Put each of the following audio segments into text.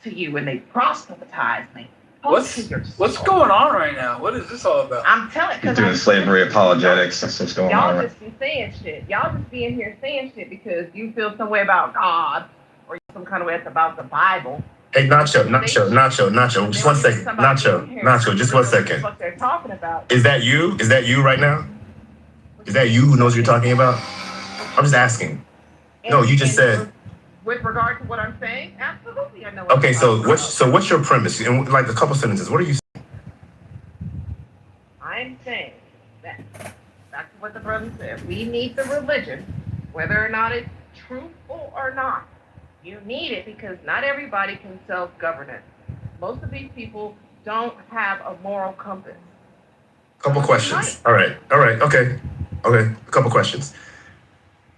to you and they proselytize me. What's going on right now? What is this all about? I'm telling you. You're doing slavery apologetics. That's what's going on. Y'all just be saying shit. Y'all just be in here saying shit because you feel some way about God or some kind of way about the Bible. Hey, Nacho. Just 1 second. Nacho, just 1 second. What they're talking about. Is that you? Is that you right now? Is that you who knows what you're talking about? I'm just asking. No, you just said. With regard to what I'm saying, absolutely, I know. Okay, so what's your premise? In like a couple sentences, what are you saying? I'm saying that back to what the brother said. We need the religion, whether or not it's truthful or not. You need it because not everybody can self-govern it. Most of these people don't have a moral compass. Couple questions. All right. Okay. A couple questions.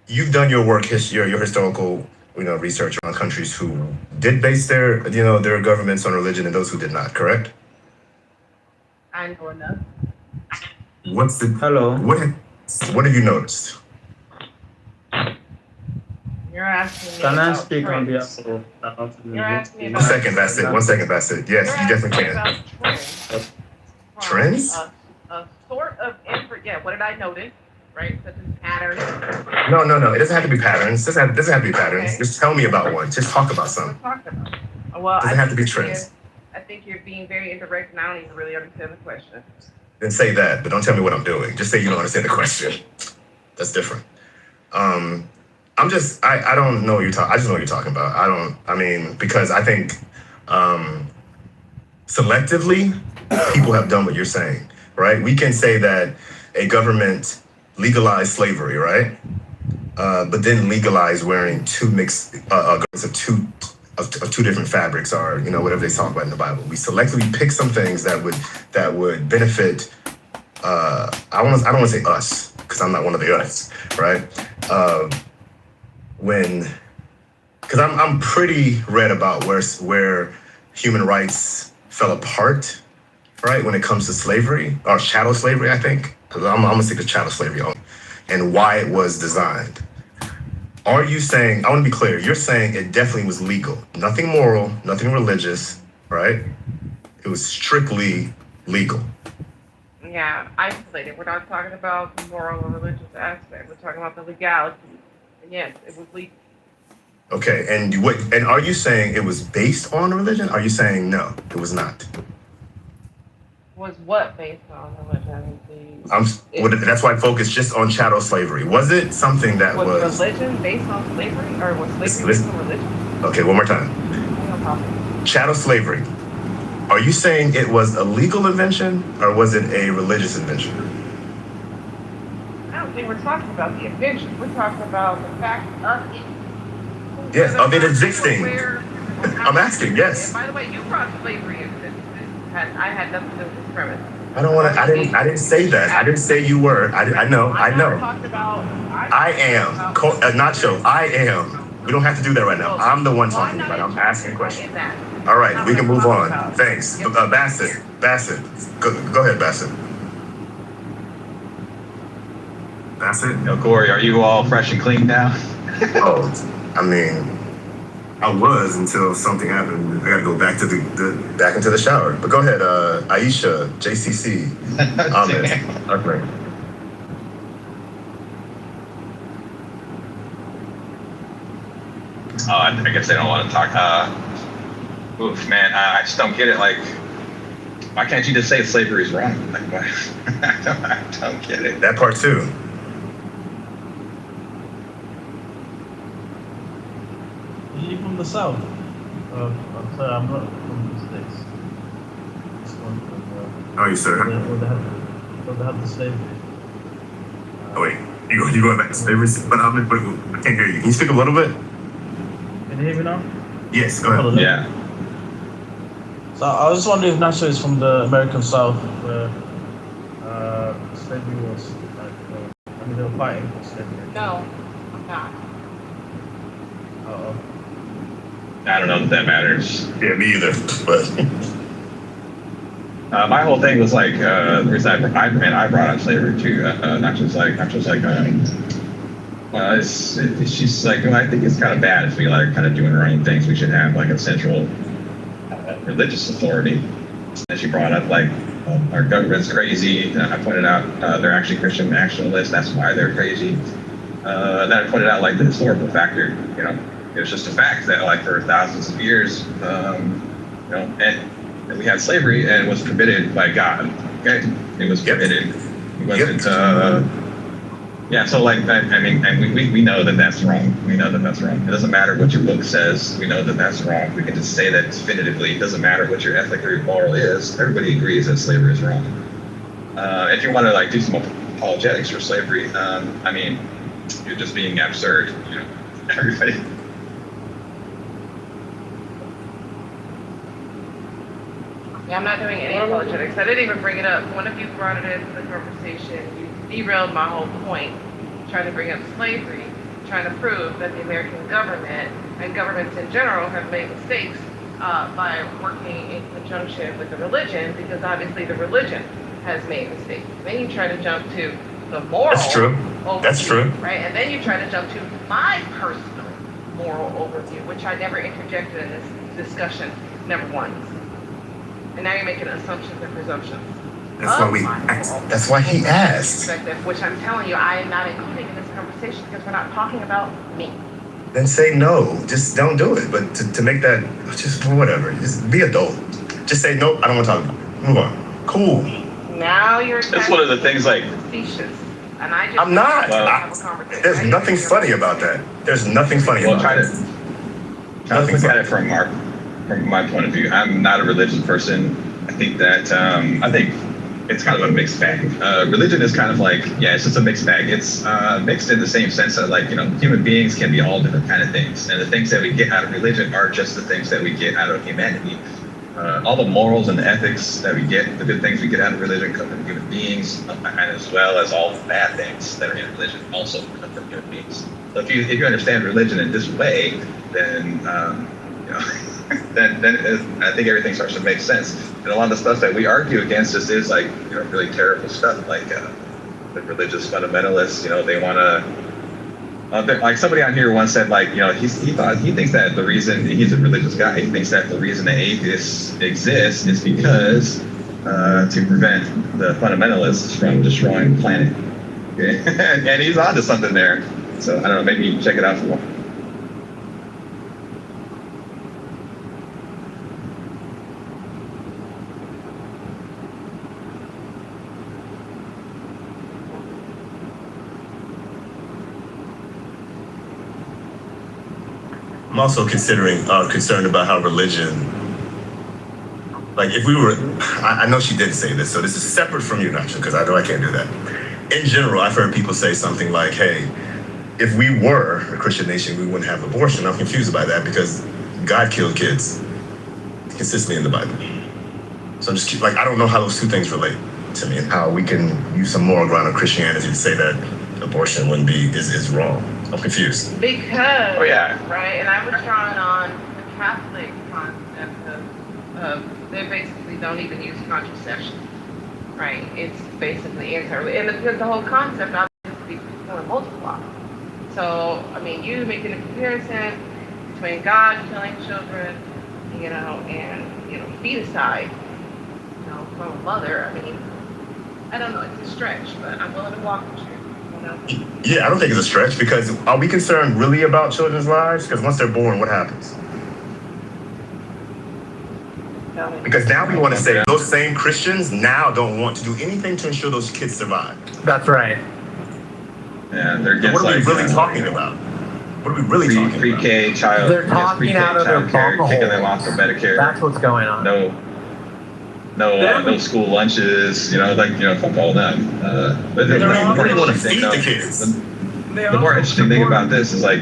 You've done your work, your historical, research on countries who did base their, their governments on religion and those who did not. Correct? I know enough. Hello. What have you noticed? You're asking me. Can I speak on behalf of? You're asking me. 1 second, Bassett. Yes, you definitely can. Trends? A sort of what did I notice? Right, such as patterns. No. It doesn't have to be patterns. It doesn't have to be patterns. Okay. Just tell me about one. Just talk about something. Well, it doesn't have to be trends. I think you're being very indirect, and I don't even really understand the question. Then say that, but don't tell me what I'm doing. Just say you don't understand the question. That's different. I don't know what you're talking. I just know what you're talking about. Because I think selectively, people have done what you're saying, right? We can say that a government legalized slavery, right? But then legalized wearing two garments of two different fabrics, or whatever they talk about in the Bible. We selectively pick some things that would benefit. I don't want to say us because I'm not one of the us, right? Because I'm pretty read about where human rights fell apart, right? When it comes to slavery or chattel slavery, I think. Because I'm gonna stick to chattel slavery and why it was designed. Are you saying, I want to be clear, you're saying it definitely was legal, nothing moral, nothing religious, right? It was strictly legal. Yeah, isolated. We're not talking about the moral or religious aspect. We're talking about the legality. And yes, it was legal. Okay, and are you saying it was based on religion? Are you saying no, it was not? Was what based on religion? That's why I focused just on chattel slavery. Was it something that was religion based on slavery, or was slavery based on religion? Okay, one more time. No problem. Chattel slavery. Are you saying it was a legal invention or was it a religious invention? I don't think we're talking about the invention. We're talking about the fact of it. Yes, of it existing. I'm asking. Yes. And by the way, you brought slavery into this. I had nothing to do with this premise. I didn't say that. I didn't say you were. I know. I am. Nacho, I am. We don't have to do that right now. I'm the one talking about it. I'm asking questions. All right, we can move on. Thanks. Bassett. Go ahead, Bassett. Yo, Corey, are you all fresh and clean now? I was until something happened. I got to go back to back into the shower. But go ahead, Aisha, JCC, Ahmed. Okay. Oh, I guess they don't want to talk. Man, I just don't get it. Like, why can't you just say slavery is wrong? Like, why? I don't get it. That part too. Are you from the South? I'm sorry, I'm not from the States. How are you, sir? Where they had the slavery. Oh, wait. You going back to slavery? But I can't hear you. Can you speak a little bit? Can you hear me now? Yes, go ahead. Yeah. So I was just wondering if Nacho is from the American South, where slavery was like, they were fighting for slavery. No, I'm not. I don't know if that matters. Yeah, me either. But my whole thing was like the reason I brought up slavery too. Not just like it's just like, I think it's kind of bad if we like kind of doing our own things. We should have like a central religious authority. And she brought up like, our government's crazy. I pointed out they're actually Christian nationalists. That's why they're crazy. Then I pointed out like the historical factor. You know, it was just a fact that like for thousands of years, you know, and we had slavery and it was forbidden by God. Okay, it was forbidden. It wasn't. Yeah, so like I mean, and we know that that's wrong. We know that that's wrong. It doesn't matter what your book says. We know that that's wrong. We can just say that definitively. It doesn't matter what your ethic or your moral is. Everybody agrees that slavery is wrong. If you want to like do some apologetics for slavery, I mean, you're just being absurd. You know, everybody. Yeah, I'm not doing any apologetics. I didn't even bring it up. One of you brought it into the conversation. You derailed my whole point, trying to bring up slavery, trying to prove that the American government and governments in general have made mistakes by working in conjunction with the religion, because obviously the religion has made mistakes. Then you try to jump to the moral. That's true. Overview, That's true. Right, and then you try to jump to my personal moral overview, which I never interjected in this discussion, never once. And now you're making assumptions and presumptions. That's why he asked. Which I'm telling you, I am not including in this conversation because we're not talking about me. Then say no. Just don't do it. But to make that, just whatever. Just be adult. Just say nope. I don't want to talk about it. Move on. Cool. Now you're. That's one of the things like. Facetious. And I just. I'm not. Have a conversation. There's nothing funny about that. There's nothing funny about that. Try to look at it from my point of view. I'm not a religious person. I think that I think it's kind of a mixed bag. Religion is kind of like, yeah, it's just a mixed bag. It's mixed in the same sense that like, you know, human beings can be all different kind of things. And the things that we get out of religion are just the things that we get out of humanity. All the morals and the ethics that we get, the good things we get out of religion come from human beings, and as well as all the bad things that are in religion also come from human beings. So if you understand religion in this way, then you know, then I think everything starts to make sense. And a lot of the stuff that we argue against just is like, you know, really terrible stuff, like the religious fundamentalists. You know, they want to. Like somebody on here once said, like, you know, he thinks that the reason he's a religious guy, he thinks that the reason the atheists exist is because to prevent the fundamentalists from destroying the planet. Okay? And he's onto something there. So I don't know, maybe you can check it out for a while. I'm also concerned about how religion, like if we were, I know she did say this, so this is separate from you, Nacho, because I know I can't do that. In general, I've heard people say something like, hey, if we were a Christian nation, we wouldn't have abortion. I'm confused by that because God killed kids consistently in the Bible. So I'm just like, I don't know how those two things relate to me and how we can use some moral ground of Christianity to say that abortion wouldn't be, is wrong. I'm confused. Because, oh, yeah. Right, and I was drawing on the Catholic concept of they basically don't even use contraception, right? It's basically and because the whole concept obviously will multiply. So, I mean, you making a comparison between God killing children, you know, and, you know, feticide, you know, from a mother, I mean, I don't know, it's a stretch, but I'm willing to walk with you. Yeah, I don't think it's a stretch because are we concerned really about children's lives? Because once they're born, what happens? Because now we want to say those same Christians now don't want to do anything to ensure those kids survive. That's right. Yeah, they're against, what are we really talking about? What are we really talking about? Pre-K child. They're talking out of their bum hole. Kicking them off of Medicare. That's what's going on. No school lunches, you know, like, you know, fuck all that. But they don't even want to feed the kids. The more interesting thing about this is like,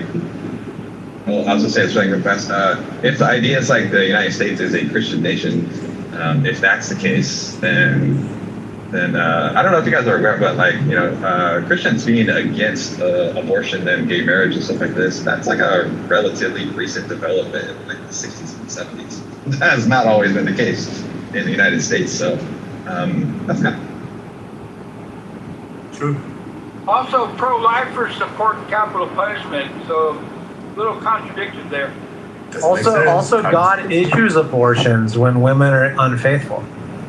well, I was gonna say it's really fast. If the idea is like the United States is a Christian nation, if that's the case, then I don't know if you guys are aware, but like, you know, Christians being against abortion and gay marriage and stuff like this, that's like a relatively recent development in like the 60s and 70s. That has not always been the case in the United States, so that's kind of true. Also, pro-lifers support capital punishment, so little contradiction there. Doesn't make sense. Also, God issues abortions when women are unfaithful.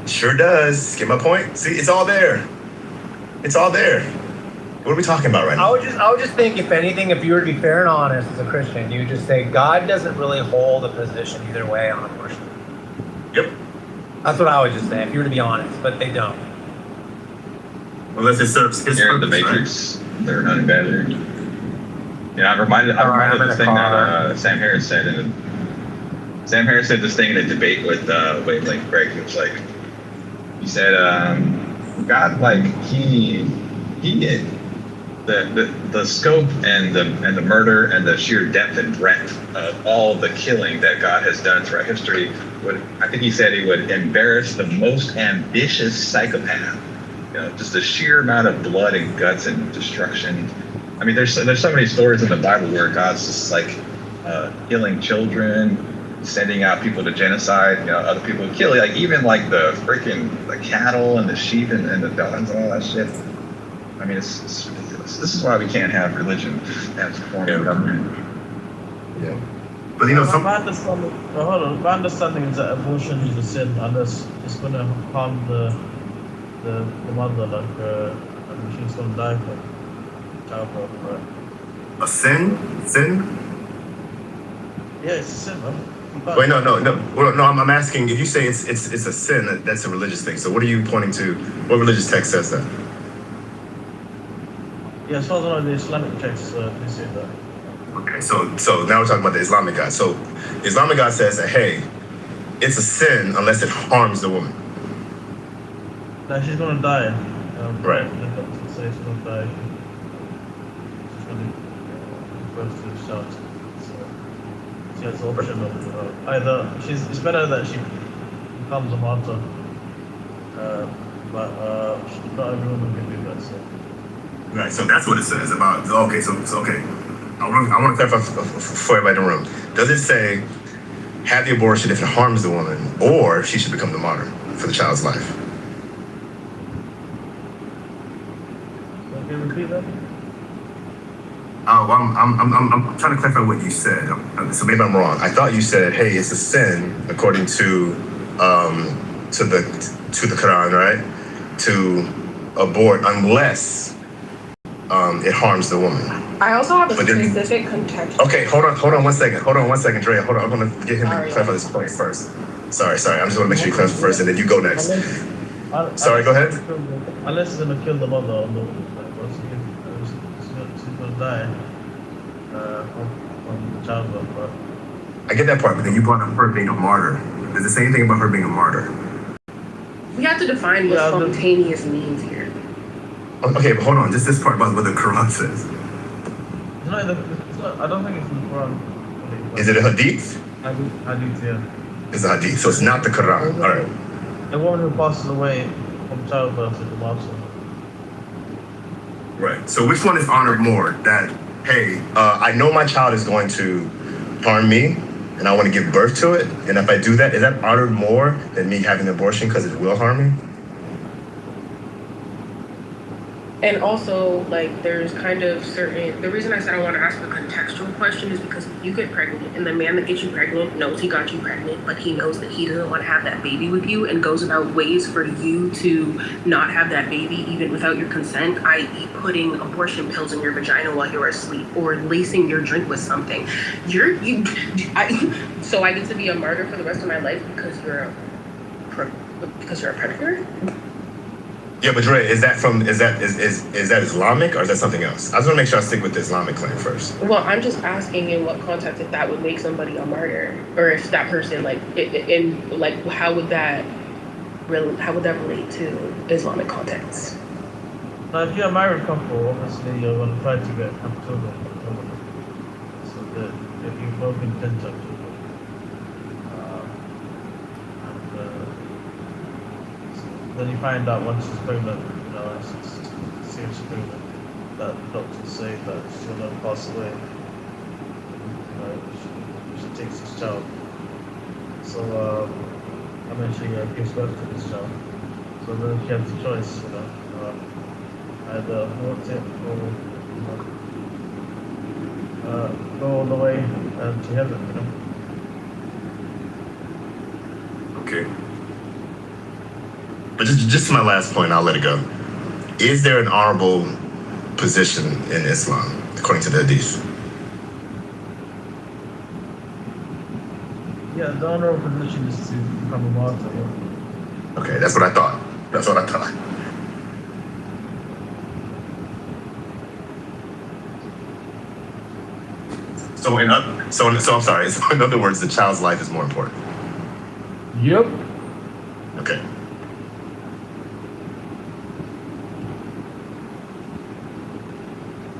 Sure does. Get my point? See, it's all there. It's all there. What are we talking about right now? I would just think, if anything, if you were to be fair and honest as a Christian, you would just say God doesn't really hold a position either way on abortion. Yep. That's what I would just say, if you were to be honest, but they don't. Unless it serves his You're in purpose, the Matrix. They're not better. Yeah, I'm reminded of this thing that Sam Harris said. Sam Harris said this thing in a debate with Wavelength Greg. He was like, he said, God, like he did the scope and the murder and the sheer depth and breadth of all the killing that God has done throughout history would, I think he said, he would embarrass the most ambitious psychopath. You know, just the sheer amount of blood and guts and destruction. I mean, there's so many stories in the Bible where God's just like killing children, sending out people to genocide, you know, other people kill, like even like the freaking the cattle and the sheep and the dogs and all that shit. I mean, it's ridiculous. This is why we can't have religion as a form of government. Yeah. But you know, my understanding is that abortion is a sin unless it's going to harm the mother, like she's going to die from childbirth, right? a sin? Sin? Yeah, it's a sin, man. Wait, no. Well, no, I'm asking, if you say it's a sin, that's a religious thing. So what are you pointing to? What religious text says that? Yeah, as far as I know, the Islamic texts they say that. Okay, so now we're talking about the Islamic God. So the Islamic God says that, hey, it's a sin unless it harms the woman. Now she's gonna die. Right. The doctor says she's gonna die. She's gonna give birth to the child. So she has the option of either it's better that she becomes a martyr, but not every woman can do that. So. Right, so that's what it says about, okay, so okay. I want to clarify for everybody in the room. Does it say have the abortion if it harms the woman, or she should become the martyr for the child's life? Can you repeat that? Oh, I'm trying to clarify what you said. So maybe I'm wrong. I thought you said, hey, it's a sin according to the Quran, right? To abort unless it harms the woman. I also have a specific context. Okay, hold on 1 second. Drea. Hold on. I'm gonna get him to clarify this point first. Sorry. I just want to make sure you clarify first, and then you go next. Sorry, go ahead. Unless it's gonna kill the mother, she's gonna die from the childbirth. But I get that part, but then you brought up her being a martyr. Does it say anything about her being a martyr? We have to define what spontaneous means here. Okay, but hold on. Just this part about what the Quran says. I don't think it's in the Quran. Is it a hadith? Hadith, yeah. It's a hadith, so it's not the Quran. All right. A woman who passes away from childbirth is a martyr. Right. So which one is honored more? That, hey, I know my child is going to harm me, and I want to give birth to it, and if I do that, is that honored more than me having an abortion because it will harm me? And also, like, there's kind of certain, the reason I said I want to ask a contextual question is because you get pregnant and the man that gets you pregnant knows he got you pregnant, but he knows that he doesn't want to have that baby with you and goes about ways for you to not have that baby even without your consent, i.e. putting abortion pills in your vagina while you're asleep or lacing your drink with something. So I get to be a martyr for the rest of my life because you're a predator? Yeah, but Dre, is that Islamic or is that something else? I just want to make sure I stick with the Islamic claim first. Well, I'm just asking in what context if that would make somebody a martyr, or if that person how would that relate to Islamic context? Now, if you're a married couple, obviously you're going to try to get children, so that if you both intend to have children, then you find out once she's pregnant, she's seriously pregnant, that doctors say that she's going to pass away. She takes this child. So, she gives birth to this child. So then she has the choice, either abort it or go all the way to heaven, Okay. But just my last point, I'll let it go. Is there an honorable position in Islam, according to the Hadith? Yeah, the honorable position is to become a martyr. Okay, that's what I thought. That's what I thought. So I'm sorry. So in other words, the child's life is more important. Yep. Okay.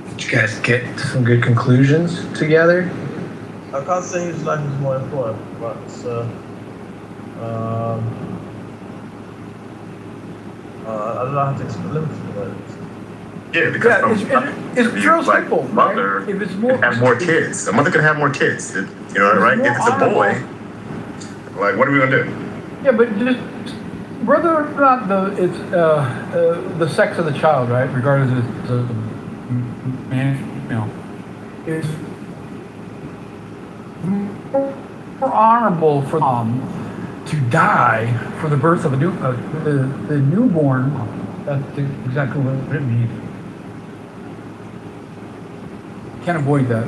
Did you guys get some good conclusions together? I can't say his life is more important, but I don't know how to explain it. Yeah, because It's real like simple. mother Right? If it's more, can have more kids. A mother can have more kids. You know, It's right? more If it's a boy, like, what are we gonna do? yeah, but just whether or not the sex of the child, right, regardless of the man, is more honorable for them to die for the birth of a the newborn. That's exactly what it means. Can't avoid that.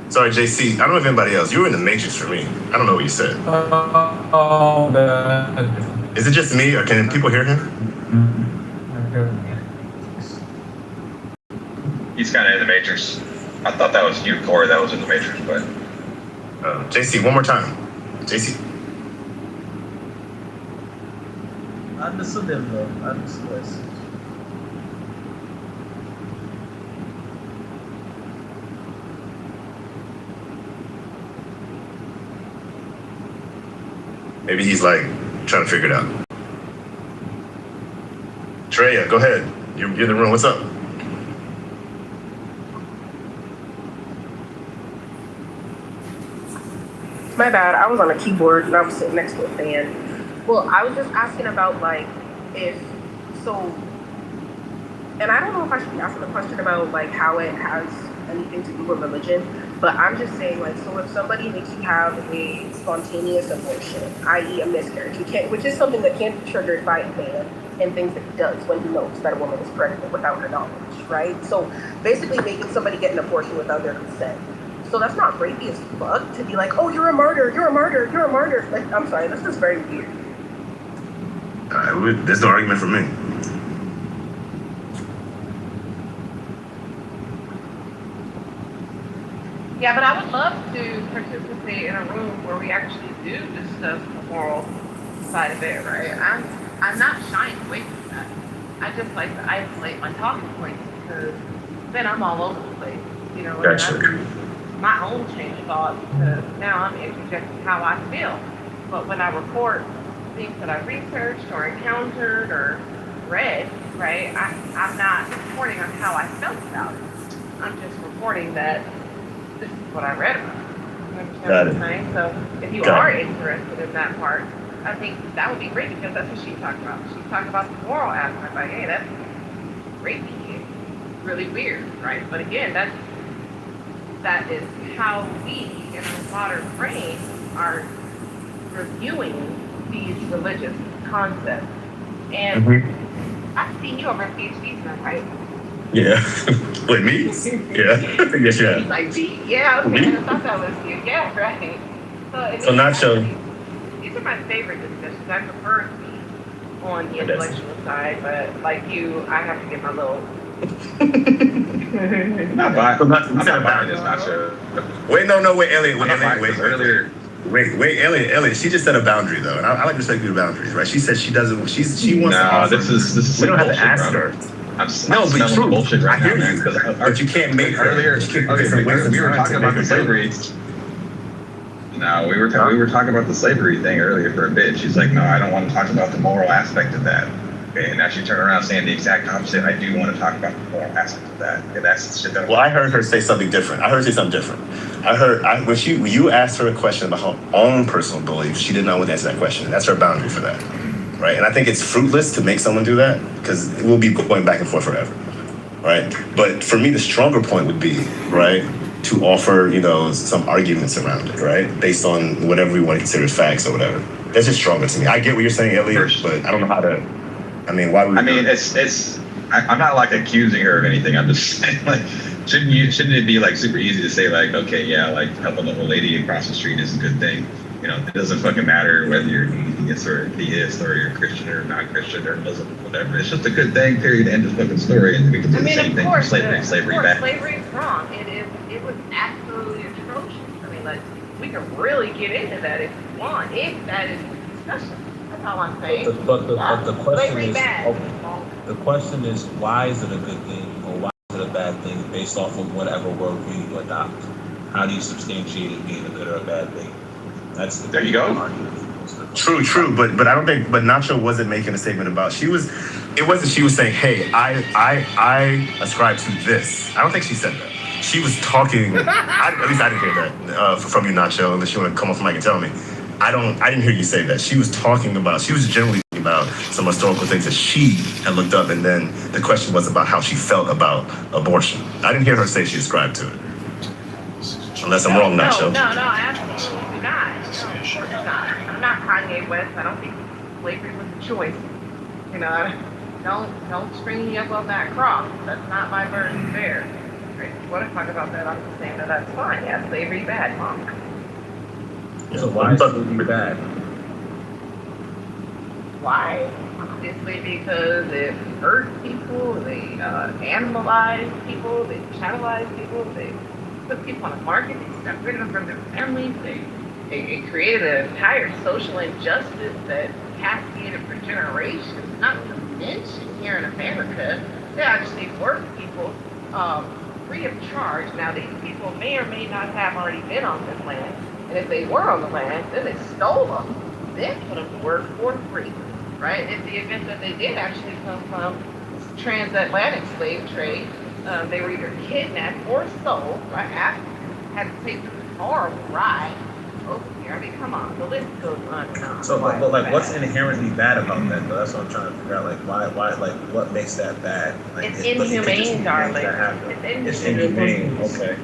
Sorry, JC. I don't know if anybody else. You were in the Matrix for me. I don't know what you said. Is it just me, or can people hear him? He's kind of in the Matrix. I thought that was you, Corey, that was in the Matrix, but JC, one more time. JC. I understood him though. I understood what he said. Maybe he's like trying to figure it out. Treya, go ahead. You're in the room. What's up? My bad. I was on a keyboard and I was sitting next to a fan. Well, I was just asking about like if so, and I don't know if I should be asking a question about like how it has anything to do with religion, but I'm just saying like so if somebody makes you have a spontaneous abortion, i.e. a miscarriage, which is something that can be triggered by a man and things that he does when he knows that a woman is pregnant without her knowledge, right? So basically making somebody get an abortion without their consent. So that's not rapey as fuck to be like, oh, you're a martyr, you're a martyr, you're a martyr. Like, I'm sorry, that's just very weird. There's no argument for me. Yeah, but I would love to participate in a room where we actually do discuss the moral side of it, right? I'm not shying away from that. I just like to isolate my talking points because then I'm all over the place, you know. Gotcha. And I lose my own chain of thought because now I'm interjecting how I feel. But when I report things that I researched or encountered or read, right, I'm not reporting on how I felt about it. I'm just reporting that this is what I read about. You understand what I'm saying? So if you are interested in that part, I think that would be great because that's what she's talking about. She's talking about the moral aspect, like, hey, that's rapey. It's really weird, right? But again, that is how we in our modern brain are reviewing these religious concepts. And I've seen you over at PhD stuff, right? Yeah. Wait, me? Yeah. Yes, yeah. He's like, yeah, okay, I thought that was you. Yeah, right. So Nacho. These are my favorite discussions. I prefer to be on the intellectual side, but like you, I have to get my little. I'm not buying this, Nacho. Wait, Elliot, Earlier. Wait, Elliot. She just set a boundary though, and I like to respect your boundaries, right? She said she doesn't. She wants. No, this is. We don't have to ask her. I'm No, but smelling bullshit right I hear now, you. man. But you can't make her. Earlier, we were talking about the slavery. No, we were talking about the slavery thing earlier for a bit. She's like, no, I don't want to talk about the moral aspect of that. Okay, and now she turned around saying the exact opposite. I do want to talk about the moral aspect of that. Okay, that's the shit that. Well, I heard her say something different. When you asked her a question about her own personal beliefs, she did not want to answer that question. That's her boundary for that, right? And I think it's fruitless to make someone do that because we'll be going back and forth forever, right? But for me, the stronger point would be, right, to offer, some arguments around it, right, based on whatever we want to consider as facts or whatever. That's just stronger to me. I get what you're saying, Elliot, but I don't know how to. I mean, why would? I mean, I'm not like accusing her of anything. I'm just saying, like, shouldn't it be like super easy to say like, okay, yeah, like helping the old lady across the street is a good thing. You know, it doesn't fucking matter whether you're atheist or theist or you're Christian or not Christian or Muslim, whatever. It's just a good thing. Period. End of fucking story. And we can do the same thing for slavery. Slavery bad. Slavery is wrong. It was absolutely atrocious. I mean, like, we can really get into that if you want. If that is discussion. That's all I'm saying. But the question Slavery is, bad. the question is, why is it a good thing or why is it a bad thing based off of whatever worldview you adopt? How do you substantiate it being a good or a bad thing? That's the There you go. True, but I don't think. But Nacho wasn't making a statement about. She was. It wasn't. She was saying, "Hey, I ascribe to this." I don't think she said that. She was talking. At least I didn't hear that from you, Nacho. Unless you want to come off the mic and tell me. I didn't hear you say that. She was talking about. She was generally talking about some historical things that she had looked up, and then the question was about how she felt about abortion. I didn't hear her say she ascribed to it. Unless I'm wrong, Nacho. No, absolutely not. No, of course not. I'm not Kanye West. I don't think slavery was a choice. You know, don't string me up on that cross. That's not my burden to bear. Right? If you want to talk about that, I'm just saying that that's fine. Yeah, slavery bad, Mom. So why is slavery bad? Why? Obviously because it hurt people, they animalized people, they channelized people, they put people on the market, they separated them from their families, it created an entire social injustice that cascaded for generations. Not to mention here in America, they actually worked people free of charge. Now these people may or may not have already been on this land, and if they were on the land, then they stole them, then put them to work for free, right? In the event that they did actually come from transatlantic slave trade, they were either kidnapped or sold, right? Africans had to take this horrible ride over here. I mean, come on, the list goes on and on. So, but like, what's inherently bad about that? Though? That's what I'm trying to figure out. Like, why, like, what makes that bad? Like, It's inhumane, darling. It's inhumane. Okay.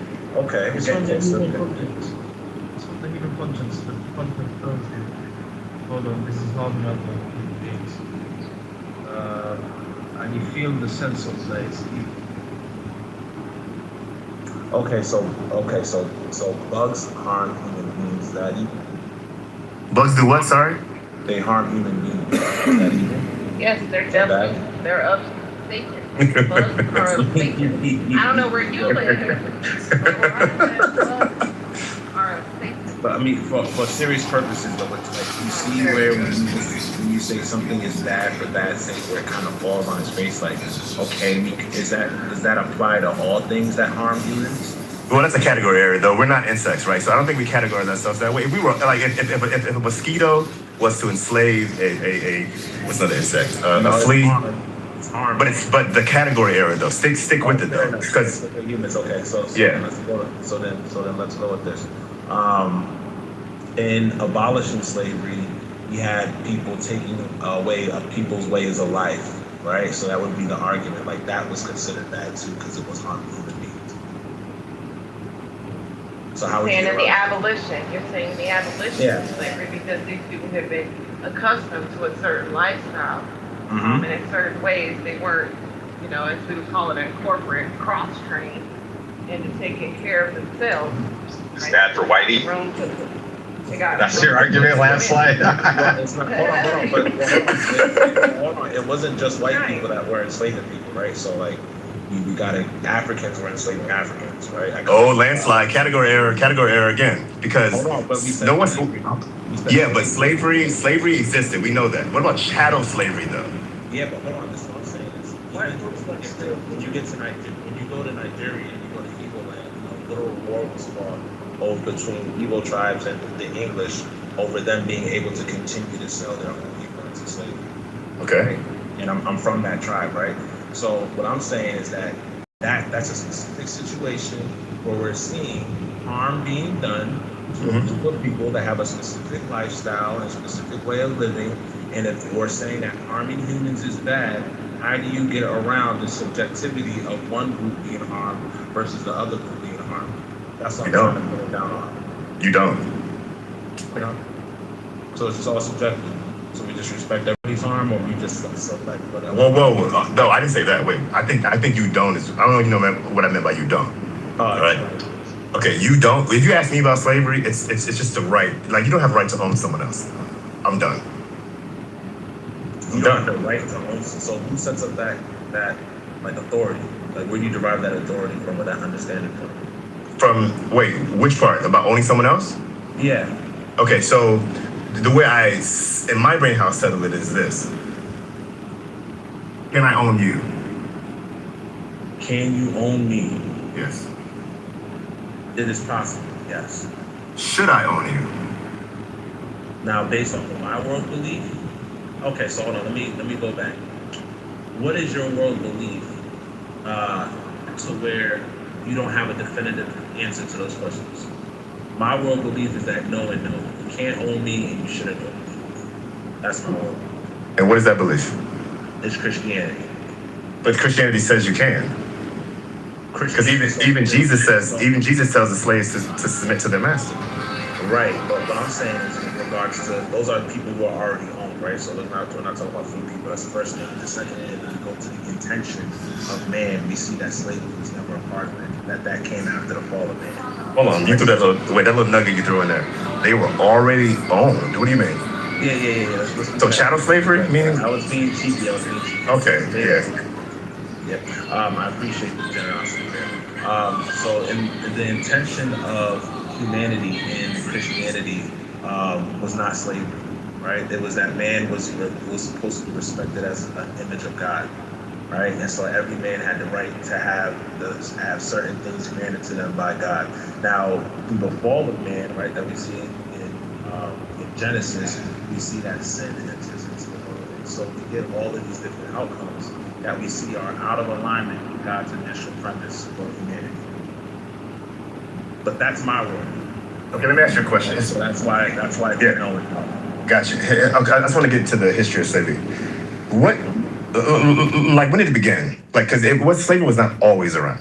It's on the human context. It's on the human conscience. The content tells you, hold on, this is harming other human beings. And you feel the sense of that it's evil. Okay, so bugs harm human beings. Is that evil? Bugs do what? Sorry. They harm human beings. Is that evil? Yes, they're definitely, they're of Satan. Bugs are of Satan. I don't know where you live, but where I live, bugs are of Satan. But I mean, for serious purposes, though, it's like you see where when you say something is bad for bad sake, where it kind of falls on its face. Like, okay, does that apply to all things that harm humans? Well, that's a category area, though. We're not insects, right? So I don't think we categorize ourselves that way. If we were like, if a mosquito was to enslave a what's another insect? A flea. It's harm. But the category area, though. Stick with it, though, because humans. Okay, so yeah. So then let's go with this. In abolishing slavery, you had people taking away people's ways of life, right? So that would be the argument. Like that was considered bad too because it was harming human beings. So how would you? And in the abolition, you're saying the abolition of slavery because these people have been accustomed to a certain lifestyle, and in certain ways they weren't, as we would call it in corporate, cross-trained into taking care of themselves. Stat for Whitey. That's your argument, landslide. It's not, hold on. It wasn't just white people that were enslaving people, right? So like, we got it. Africans were enslaving Africans, right? Landslide, category error again. Because no one's. Yeah, but slavery existed. We know that. What about chattel slavery, though? Yeah, but hold on. This is what I'm saying. When you get to Nigeria, when you go to Nigeria and you go to Igbo land, literal war was fought over between Igbo tribes and the English over them being able to continue to sell their own people into slavery. Okay. And I'm from that tribe, right? So what I'm saying is that's a specific situation where we're seeing harm being done to people that have a specific lifestyle and a specific way of living. And if we're saying that harming humans is bad, how do you get around the subjectivity of one group being harmed versus the other group being harmed? That's what I'm trying to put it down on. You don't. So it's just all subjective. So we just respect everybody's harm, or we just select whatever. Whoa. No, I didn't say that. Wait, I think you don't is. I don't know if you know what I meant by you don't. All right. Okay, you don't. If you ask me about slavery, it's just the right. Like you don't have the right to own someone else. I'm done. You don't have the right to own. So who sets up that like authority? Like where do you derive that authority from, or that understanding from? Wait, which part about owning someone else? Yeah. Okay, so the way in my brain how I settle it is this: can I own you? Can you own me? Yes. It is possible. Yes. Should I own you? Now, based off of my world belief. Okay, so hold on. Let me go back. What is your world belief to where you don't have a definitive answer to those questions? My world belief is that no and no. You can't own me and you shouldn't own me. That's my world. And what is that belief? It's Christianity. But Christianity says you can. Because even Jesus tells the slaves to submit to their master. Right, but what I'm saying is in regards to those are people who are already owned, right? So we're not talking about free people. That's the first thing. The second is we go to the intention of man. We see that slavery was never a part of it. That came after the fall of man. Hold on, you threw that little nugget you threw in there. They were already owned. What do you mean? Yeah. So chattel slavery, meaning? I was being cheeky. Okay, yeah. I appreciate the generosity there. So in the intention of humanity in Christianity was not slavery, right? It was that man was supposed to be respected as an image of God, right? And so every man had the right to have certain things granted to them by God. Now, through the fall of man, right, that we see in Genesis, we see that sin enters into the world. And so we get all of these different outcomes that we see are out of alignment with God's initial premise for humanity. But that's my world. Okay, let me ask you a question. So that's why yeah. No. Gotcha. Okay, I just want to get to the history of slavery. What, like, when did it begin? Like, because slavery was not always around.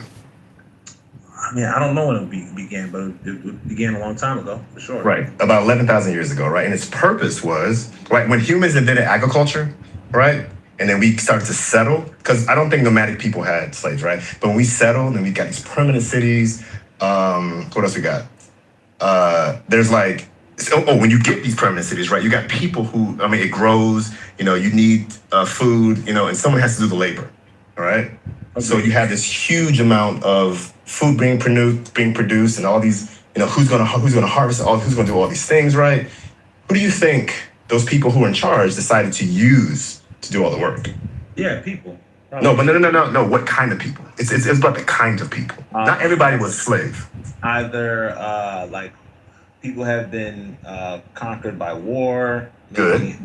I mean, I don't know when it began, but it began a long time ago, for sure. Right, about 11,000 years ago, right? And its purpose was, right, when humans invented agriculture, right? And then we started to settle, because I don't think nomadic people had slaves, right? But when we settled, and we got these permanent cities, what else we got? There's like, when you get these permanent cities, right, you got people who, I mean, it grows, you need food, and someone has to do the labor, all right? Okay. So you have this huge amount of food being produced, and all these, who's gonna harvest who's gonna do all these things, right? Who do you think those people who are in charge decided to use to do all the work? Yeah, people. No, but no. What kind of people? It's about the kind of people. Not everybody was a slave. Either like people have been conquered by war. Good.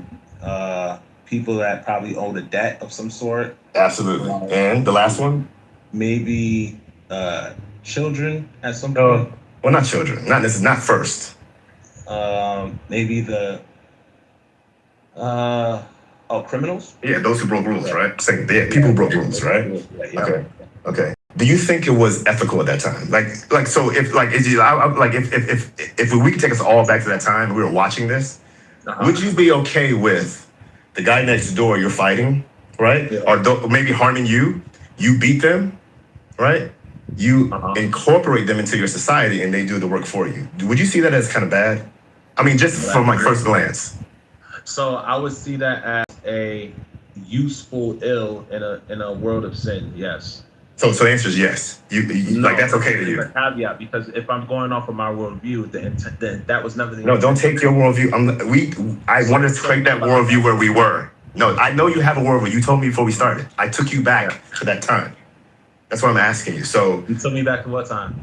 People that probably owe a debt of some sort. Absolutely. And the last one? Maybe children at some point. Well, not children. Not first. Maybe the criminals? Yeah, those who broke rules, right? People who broke rules, right? Yeah. Okay. Do you think it was ethical at that time? So if we could take us all back to that time and we were watching this, would you be okay with the guy next door you're fighting, right? Yeah. Or maybe harming you beat them, right? You incorporate them into your society and they do the work for you. Would you see that as kind of bad? I mean, just from my first glance. So I would see that as a useful ill in a world of sin. Yes. So the answer is yes. Like that's okay to you. A caveat, because if I'm going off of my worldview, then that was never the. No, don't take your worldview. I wanted to take that worldview where we were. No, I know you have a worldview. You told me before we started. I took you back to that time. That's what I'm asking you. So you took me back to what time?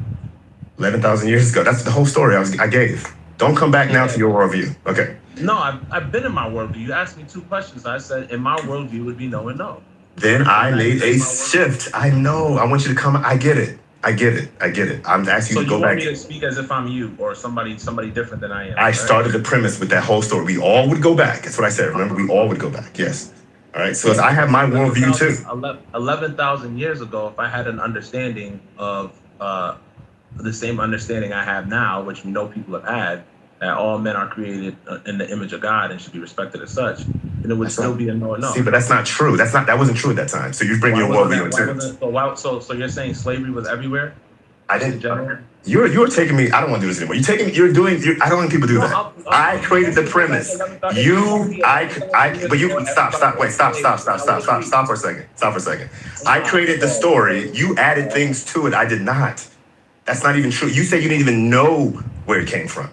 11,000 years ago. That's the whole story I gave. Don't come back now to your worldview. Okay. No, I've been in my worldview. You asked me two questions. I said in my worldview would be no and no. Then I made a shift. I know. I want you to come. I get it. I'm asking you to go back. So you want me to speak as if I'm you or somebody different than I am? I started the premise with that whole story. We all would go back. That's what I said. Remember, we all would go back. Yes. All right. So I have my worldview too. 11,000 years ago, if I had an understanding of the same understanding I have now, which we know people have had, that all men are created in the image of God and should be respected as such, then it would still be a no. See, but that's not true. That wasn't true at that time. So you're bringing your worldview into. So you're saying slavery was everywhere? I didn't. You're taking me. I don't want to do this anymore. You're taking. I don't want people to do that. I created the premise. But you stop. Wait, stop for a second. Stop for a second. I created the story. You added things to it. I did not. That's not even true. You say you didn't even know where it came from.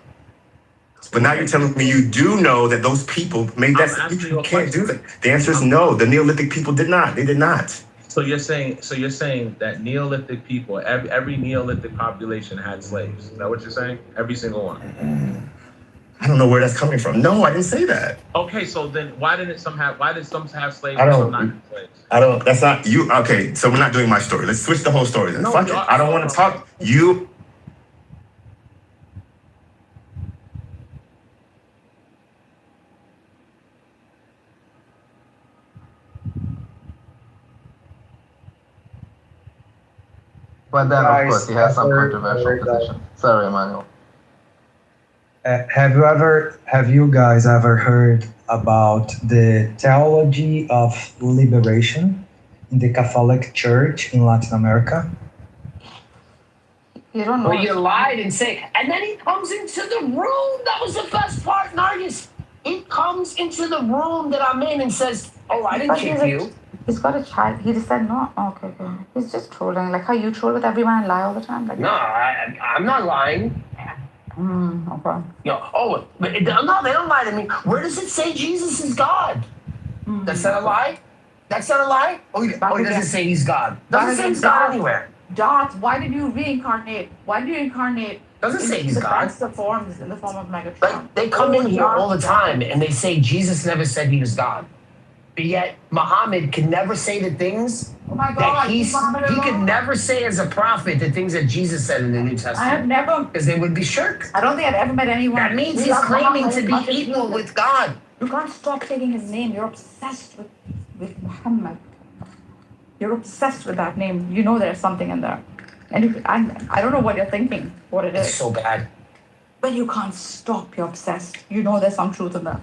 But now you're telling me you do know that those people made that. You can't do that. The answer is no. The Neolithic people did not. They did not. So you're saying that Neolithic people, every Neolithic population had slaves. Is that what you're saying? Every single one. I don't know where that's coming from. No, I didn't say that. Okay, so then why did some have slaves I and don't- some not have slaves? I don't. That's not you. Okay, so we're not doing my story. Let's switch the whole story then. No, Fuck you it. are- I don't want to talk. You. But then, Guys, of course, he has some ever controversial heard of- position. Sorry, Emmanuel. Have you guys ever heard about the theology of liberation in the Catholic Church in Latin America? You don't know. Well, you lied and say, and then he comes into the room. That was the best part, Nargis. He comes into the room that I'm in and says, "Oh, I didn't But kick you." He's got a child. He just said no. Oh, okay. He's just trolling. Like how you troll with everyone and lie all the time. Like No, I'm not lying. Okay. But no, they don't lie to me. Where does it say Jesus is God? That's not a lie? That's not a lie? Oh, he doesn't say he's God. Doesn't say he's God anywhere. Dot, why did you reincarnate? Why did you incarnate? Doesn't say he's the God. best of forms in the form of Megatron. Like, they come in here all the time and they say Jesus never said he was God. But yet, Muhammad can never say the things Oh my that God! he could never say as a prophet the things that Jesus said in the New I have Testament. never. Because they would be shirk. I don't think I've ever met anyone. That means who he's loves claiming to Muhammad be equal with God. You can't stop taking his name. You're obsessed with Muhammad. You're obsessed with that name. You know there's something in there. And I don't know what you're thinking, what it It's is. so bad. But you can't stop. You're obsessed. You know there's some truth in that.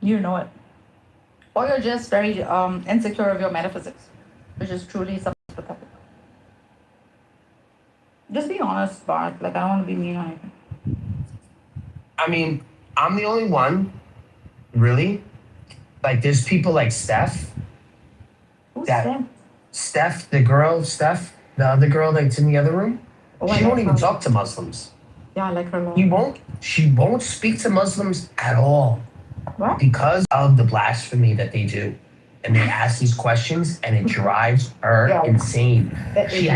You know it. Or you're just very insecure of your metaphysics, which is truly pathetic. Just be honest, Bart. Like, I don't want to be mean or anything. I mean, I'm the only one, really. Like, there's people like Steph. Who's That- Steph? Steph, the other girl that's in the other room. Oh, I She won't like even her. talk to Muslims. Yeah, I like her a lot. She won't speak to Muslims at all. What? Because of the blasphemy that they do. And they ask these questions and it drives her Yeah. insane. That She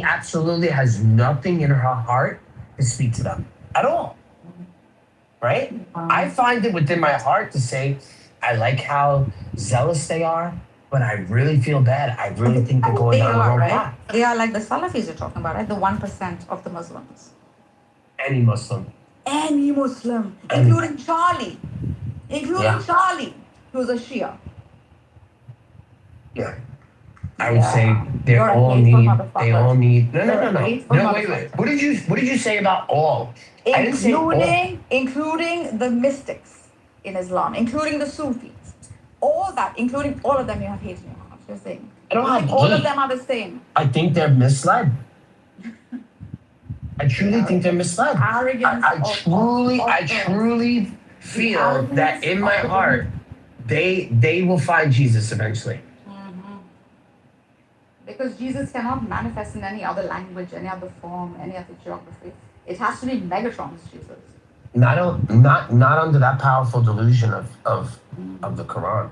absolutely has nothing in her heart to speak to them at all. Right? I find it within my heart to say, I like how zealous they are, but I really feel bad. I really think they're going They down the are, wrong right? path. They are like the Salafis you're talking about, right? The 1% of the Muslims. Any Muslim. Any Muslim, Any. including Charlie. Yeah. Charlie, who's a Shia. Yeah. I would Yeah. say they You're a all hateful need. motherfucker. They all need. No. You're a hateful No, wait. motherfucker. What did you say about all? I didn't say all. Including the mystics in Islam, including the Sufis. All that, including all of them, you have hate in your heart. Just saying. I don't You think have all hate. of them are the same. I think they're misled. I truly think they're misled. Arrogance. I truly feel arrogance that in my of the heart, they will find Jesus eventually. Because Jesus cannot manifest in any other language, any other form, any other geography. It has to be Megatron's Jesus. Not under that powerful delusion of the Quran.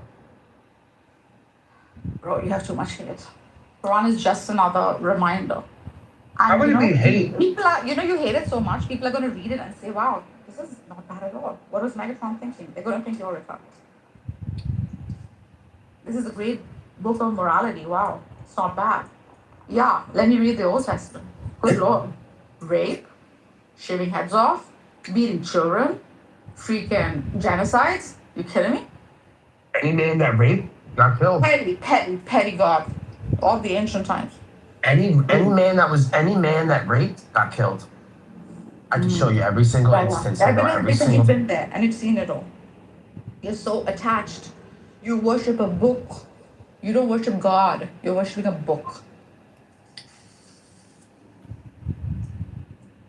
Bro, you have too much hate. Quran is just another reminder. How many do you hate? People are, you hate it so much, people are going to read it and say, wow, this is not bad at all. What was Megatron thinking? They're going to think you're retarded. This is a great book of morality. Wow, it's not bad. Yeah, let me read the Old Testament. Good Lord. Rape, shaving heads off, beating children, freaking genocides. You kidding me? Any man that raped got killed. Petty God of the ancient times. Any man that raped got killed. I can show you every single instance. I know every Because single. you've been there and you've seen it all. You're so attached. You worship a book. You don't worship God. You're worshiping a book.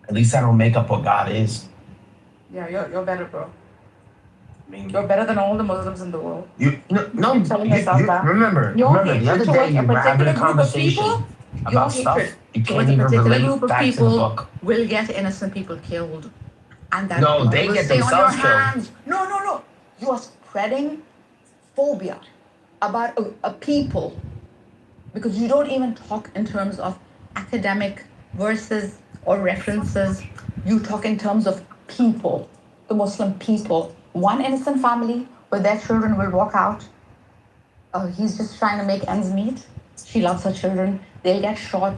At least I don't make up what God is. Yeah, you're better, bro. I mean, You're better than all the Muslims in the world. no. You're telling yourself that. Remember Your the other hatred day towards you a were having a particular group of conversation people, about your stuff hatred you towards can't a even particular relate group of back to the people book. will get innocent people killed. And that No, blood they will get stay on your themselves killed. hands. No. You are spreading phobia about a people because you don't even talk in terms of academic verses or references. You talk in terms of people, the Muslim people. One innocent family where their children will walk out. He's just trying to make ends meet. She loves her children. They'll get shot.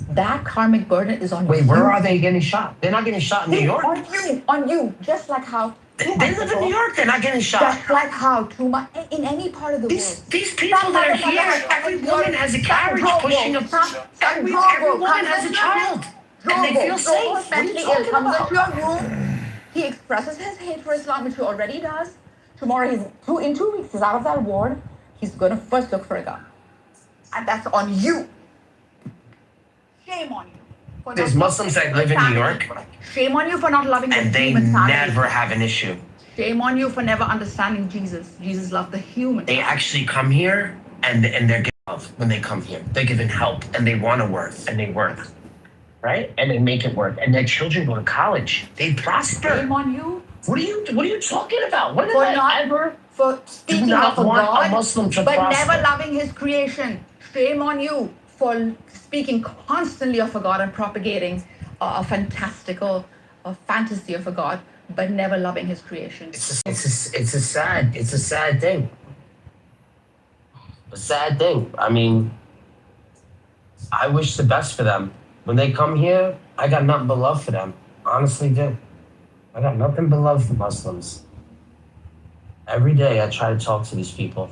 That karmic burden is on you. Wait, where are they getting shot? They're not getting shot in New York. On you. Just like how They live in New York. They're not getting shot. just like how too much in any part of the world. These people that are here, every woman has a carriage pushing a. Every woman has a child, and they feel safe. What are you Mentally ill talking comes about? into your room. He expresses his hate for Islam, which he already does. Tomorrow, in 2 weeks, he's out of that ward. He's going to first look for a gun. And that's on you. Shame on you. for There's not Muslims that live in New York, Shame on you for not loving the and they human family. never have an issue. Shame on you for never understanding Jesus. Jesus loved the human. They actually come here, and they're giving love when they come here. They're giving help, and they want to work, and they work, right? And they make it work, and their children go to college. They prosper. Shame on you. What are you talking about? When did For I not ever for speaking not of a want God, a Muslim to but prosper? never loving His creation? Shame on you for speaking constantly of a God and propagating a fantastical fantasy of a God, but never loving His creation. It's a sad thing. A sad thing. I mean, I wish the best for them. When they come here, I got nothing but love for them. Honestly do. I got nothing but love for Muslims. Every day I try to talk to these people.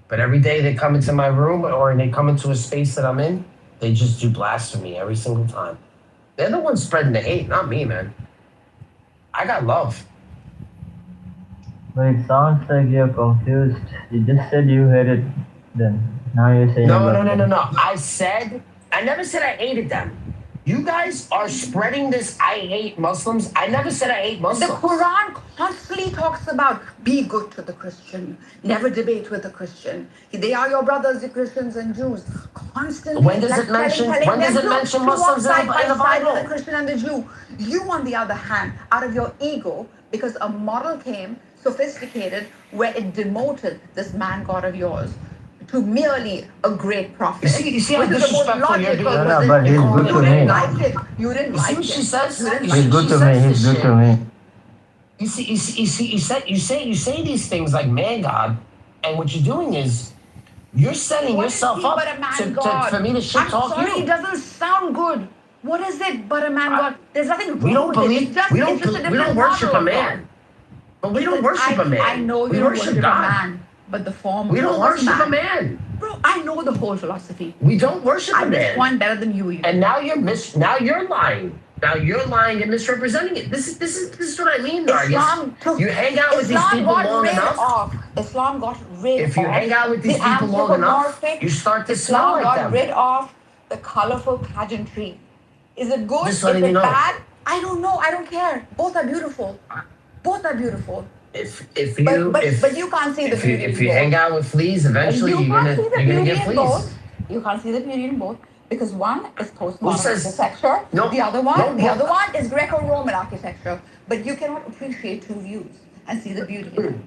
But every day they come into my room or they come into a space that I'm in, they just do blasphemy every single time. They're the ones spreading the hate, not me, man. I got love. But it sounds like you're confused. You just said you hated them. Now you're saying No. I never said I hated them. You guys are spreading this I hate Muslims. I never said I hate Muslims. The Quran constantly talks about be good to the Christian, never debate with the Christian. They are your brothers, the Christians and Jews. Constantly. When does it mention Muslims side in by the side with Bible? the Christian and the Jew. You, on the other hand, out of your ego, because a model came sophisticated where it demoted this man God of yours to merely a great prophet. You see how which is the most disrespectful you're logical being? No, but he's position. good You to didn't me. like it. You didn't You see like what it. she says? You didn't He's like good it. to me. He's good to me. You say these things like man God, and what you're doing is you're setting What yourself is he up but a man to God? for me to shit I'm talk sorry, you. it doesn't sound good. What is it but a man God? There's nothing wrong We don't with it. believe. It's just, We it's just a don't different worship a model of man. God. But we don't worship a man. I know you we don't worship a God. man, but the form We don't was worship man. a man. Bro, I know the whole philosophy. We don't worship a At this man. point, better than you. And now you're lying. Now you're lying and misrepresenting it. This is what I mean, Islam Nargis. You hang out with these people long enough. Islam got rid of. If you hang out with these people long enough, you start to smell Islam like got them. rid of the colorful pageantry. Is it good? Just Is letting you it know. bad? I don't know. I don't care. Both are beautiful. Both are beautiful. But you can't see the beauty in if you both. hang out with fleas, eventually you're gonna get fleas. Both. You can't see the beauty in both because one is postmodern says- architecture. No, the other one no. is Greco-Roman architecture. But you cannot appreciate two views and see the beauty in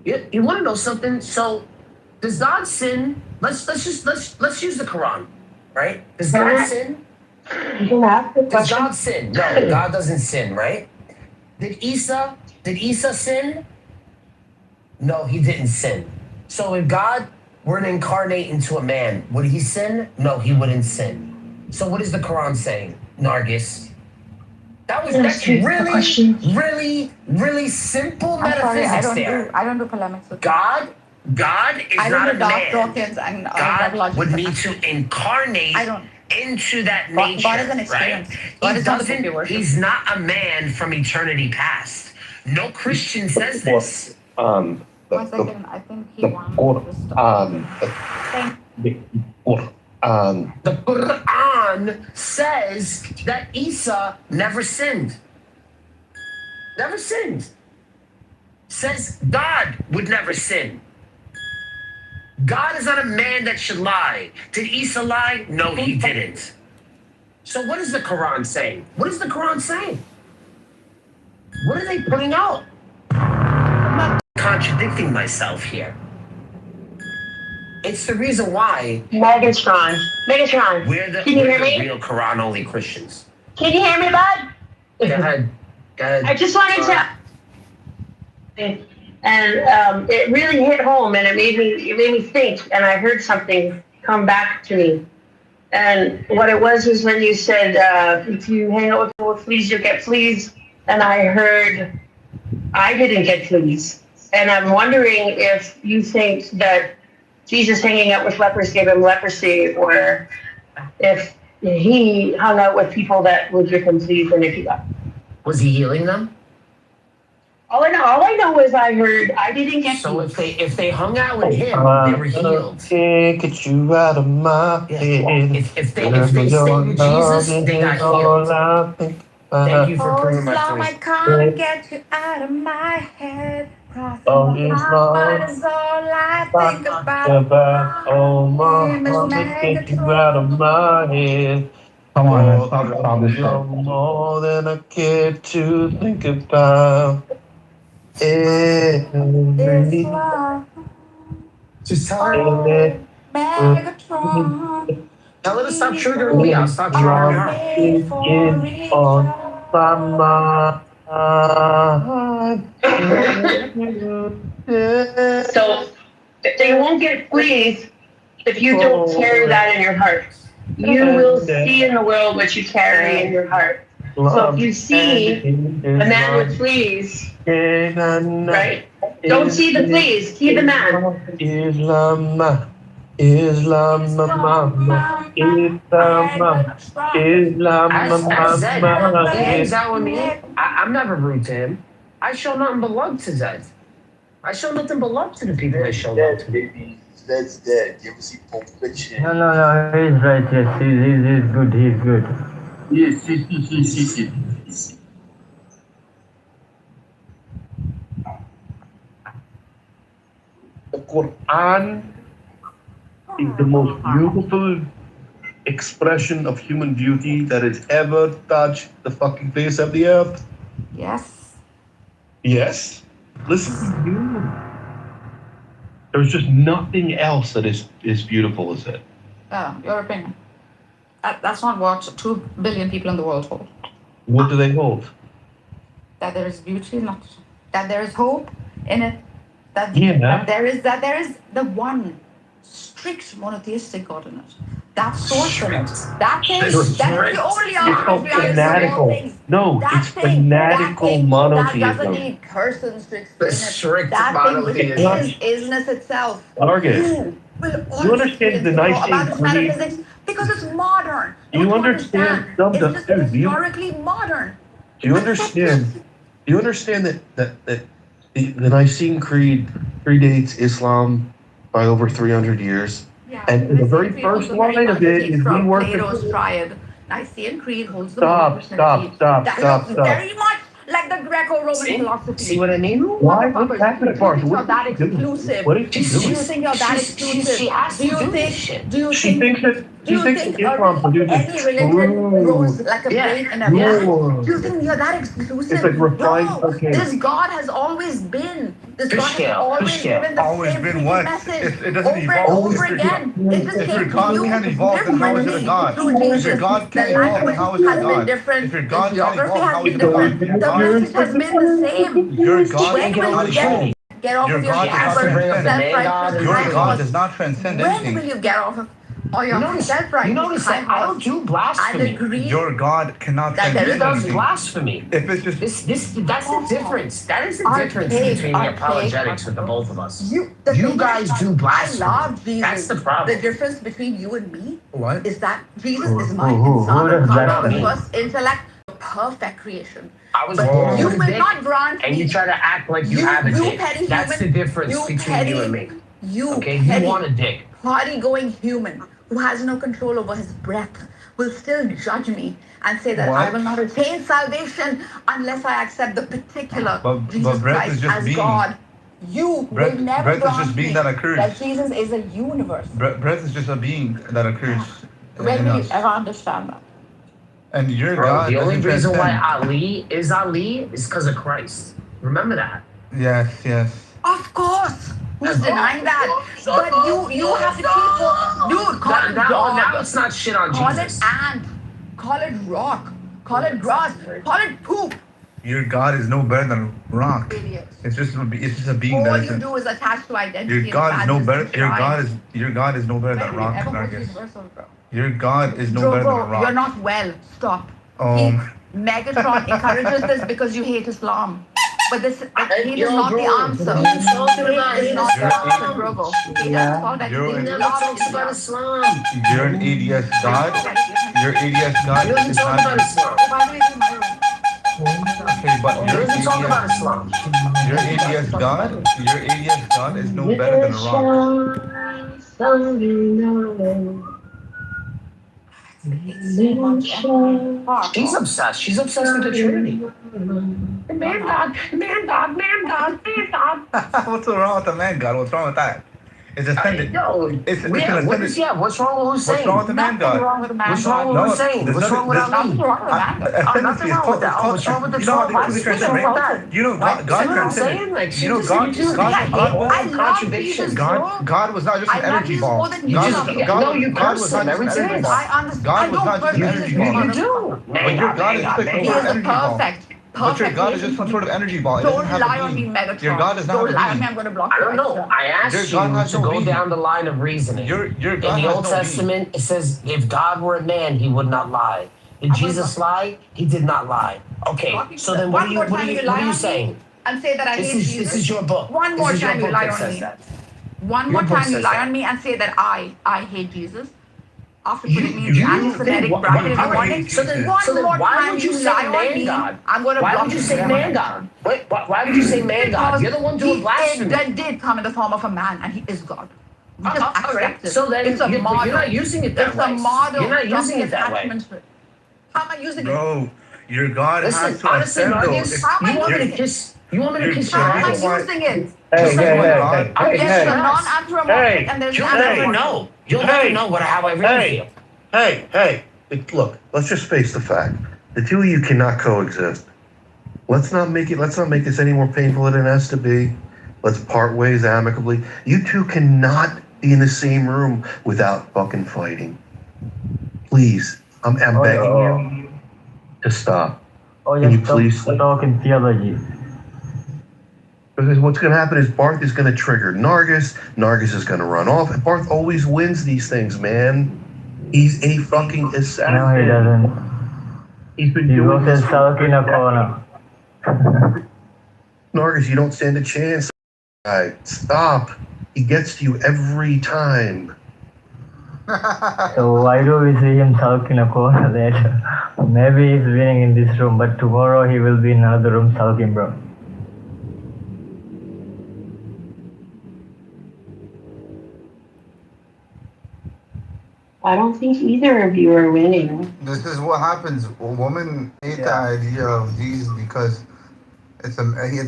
it. You want to know something? So, does God sin? Let's use the Quran, right? Does God sin? Does God sin? No, God doesn't sin, right? Did Isa sin? No, he didn't sin. So if God were to incarnate into a man, would he sin? No, he wouldn't sin. So what is the Quran saying, Nargis? That's really simple metaphysics there. I don't do polemics with God God is I don't not know a Darth man. Dawkins and God Logic, would but need to incarnate I don't. into that God, nature, God is an right? experience. God He is not the book doesn't. you worship. He's not a man from eternity past. No Christian says this. One second, I think he wants to stop. The Quran says that Isa never sinned. Never sinned. Says God would never sin. God is not a man that should lie. Did Isa lie? No, he didn't. So what is the Quran saying? What is the Quran saying? What are they putting out? I'm not contradicting myself here. It's the reason why Megatron. we're the real Quran only Christians. Can you hear me, bud? Go ahead. Go ahead. I just wanted to, and it really hit home, and it made me think, and I heard something come back to me. And what it was when you said, if you hang out with people with fleas, you'll get fleas. And I heard, I didn't get fleas. And I'm wondering if you think that Jesus hanging out with lepers gave him leprosy, or if he hung out with people that would give him fleas and if he got. Was he healing them? All I know is I heard I didn't get. So if they hung out with him, they were healed. Can't get you out of my head. If they stayed with Jesus, they got healed. Thank you for proving my Islam, I point. can't get you out of my head. Oh, Muhammad is all I think about. Oh, Name is Muhammad, get you out of my head. Come on, man. Oh, you're more than I care to think about. Islam, Just tell her. Megatron. Tell her to stop triggering me. I'll stop triggering her. On my mind. So you won't get fleas if you don't carry that in your heart. You will see in the world what you carry in your heart. So if you see a man with fleas, right? Don't see the fleas, see the man. Islam, As Zed, he hangs out with me. I'm never rude to him. I show nothing but love to Zed. I show nothing but love to the people I show love to. Zed's dead. You ever see Pulp Fiction? No, he's right. Yes, he's good. He's good. Yes. The Quran is the most beautiful expression of human beauty that has ever touched the fucking face of the earth. Yes. Yes. Listen to you. There's just nothing else that is beautiful as it. Your opinion. That's not what 2 billion people in the world hold. What do they hold? That there is beauty, not that there is hope in it. That there is the one strict monotheistic God in it. That source in it. That is the only fanatical. No, it's fanatical monotheism. That doesn't need persons to explain it. Strict That monotheism. thing is isness itself. Argus, you understand the Nicene Creed? Because it's modern. You understand? It's just historically modern. Do you understand? Do you understand that the Nicene Creed predates Islam by over 300 years? Yeah, And the very first line of it is we worship. Plato's triad. Nicene Creed holds the Stop. That looks very much like the Greco-Roman philosophy. See what I mean? Why? What's happening? Do you think you're that exclusive? What is she Do you doing? think you're that exclusive? Do you She thinks that Islam produces any religion grows like a brain in a man? true. Do you think you're that exclusive? It's like refined No, cocaine. this God has always been. This Fish God has scale, always fish scale. given the Always same been freaking what? message It doesn't over and evolve. over again. It just If your came to God you can't evolve, then how is it a God? through If your Jesus. God The can't evolve, then language how is it a has been God? different. If your The God can't geography evolve, has how been is it a God? different. The message has been the same. Your God When will you get off Your of your God does not self-righteous transcend. Your God self-righteous does not transcend When anything. will you get off of or your self-righteous You notice that I don't do and blasphemy. agree Your God cannot that send there is anyone That's to- blasphemy. If it's just That's the difference. That is the difference between the apologetics with the both of us. You guys do blasphemy. I love Jesus. That's the problem. The difference between you and me what? is that Jesus Who- is my who son, does God, that the mean? first intellect, perfect creation. I was But born you with a will dick, not grant and you me. try to act like you have a you dick. petty That's the human, difference you between petty, you and me. You Okay, petty, you want a dick. party-going human who has no control over his breath will still judge me and say that I What? will not attain salvation unless I accept the particular But Jesus breath is Christ just as being. God. You Breath, will never breath is grant just being me that occurs. that Jesus is a universe. Breath is just a being that occurs When in will you us. ever understand that? And your Bro, God the only doesn't reason why transcend. Ali is because of Christ. Remember that. Yes. Of course. Who's denying that? But you have to keep dude, call it dog. Now it's not shit on Call Jesus. it ant. Call it rock. Call it grass. Call it poop. Your God is no better than a rock. Idiots. It's just a being All that you is. do is attach to identity. Your and God is no badges better. and Your pride. God is no better When than will you rock. ever go Nargis. to universal, bro? Your God is no better than a Drogo, rock. you're not well. Stop. Megatron encourages this because you hate Islam. But hate is not the answer. Hate is not the answer, Drogo. Hate doesn't solve anything. Love is Islam. You're an ADS God. Your ADS God He doesn't is talk not. about Islam. Why do we do my room? Okay, but He doesn't talk about Islam. Your ADS God is no better than a rock. She's obsessed. She's obsessed with the Trinity. Man God. What's wrong with the man God? What's wrong with that? It's ascended. It's an ascended. What's wrong with Hussein? What's wrong with the man God? What's wrong with Hussein? What's wrong with Ali? Nothing wrong with that. What's wrong with the 12? What's wrong with that? You know, God transcended. You know, God was not just an energy ball. God was not just an energy ball. God was not just an energy ball. You do. But your God is just some sort of energy ball. Perfect. But your God is just some sort of energy ball. It Don't doesn't have lie a on me, being. Megatron. Your God is not Don't a lie on me. being. I'm going to block I you. don't know. I asked Your you God has to no go being. down the line of reasoning. Your In God the has Old no Testament, it says, if God were a man, he would not lie. Did Jesus lie? He did not lie. Okay, so then what are you saying? And say that I hate Jesus. This is your book. One more time you lie on me. One more time you lie on me and say that I hate Jesus. After putting me in the anti-Semitic bracket in the morning. So then One more why time would you you say lie on man me. God? I'm going to Why block would you you say forever. man God? Wait, why would you say man God? You're the one doing blasphemy. That did come in the form of a man, and he is God. We just accept it. So then it's a model. you're not using it that way. It's a model. You're not Stop using the it that way. attachment to it. How am I using it? Bro, your God Listen, has to honestly, ascend though. Marcus, you want me to kiss? You want me to kiss your How am I ass? using it? Just like what God? I'll kiss There's your a ass. non-anthropomorphic and there's You'll an never anthropomorphic. know. You'll never know how I really feel. Hey, look, let's just face the fact. The two of you cannot coexist. Let's not make this any more painful than it has to be. Let's part ways amicably. You two cannot be in the same room without fucking fighting. Please, I'm begging you to stop. Oh, Can you just please talk in theology. Because what's going to happen is Barth is going to trigger Nargis. Nargis is going to run off. And Barth always wins these things, man. He's a fucking assassin. No, he doesn't. He's been He doing goes this and sulk in a corner. Nargis, you don't stand a chance. Guy, stop. He gets to you every time. So why do we see him sulk in a corner later? Maybe he's winning in this room, but tomorrow he will be in another room sulking, bro. I don't think either of you are winning. This is what happens. Women hate the idea of Jesus because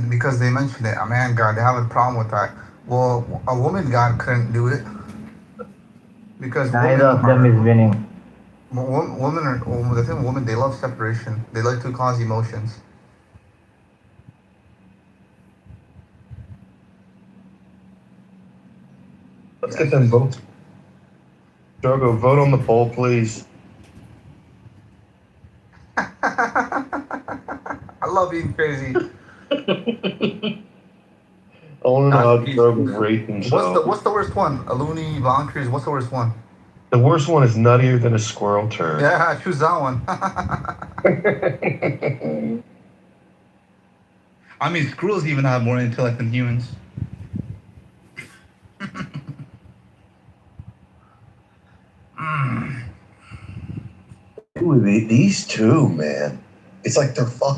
because they mention it. A man God, they have a problem with that. Well, a woman God couldn't do it because Neither of them is winning. Women they love separation. They like to cause emotions. Let's get them votes. Drogo, vote on the poll, please. I love being crazy. I want to know how Drogo's rate himself. What's the worst one? Aluni, Volunteers, what's the worst one? The worst one is nuttier than a squirrel turd. Yeah, choose that one. I mean, squirrels even have more intellect than humans. Ooh, these two, man. It's like they're fucking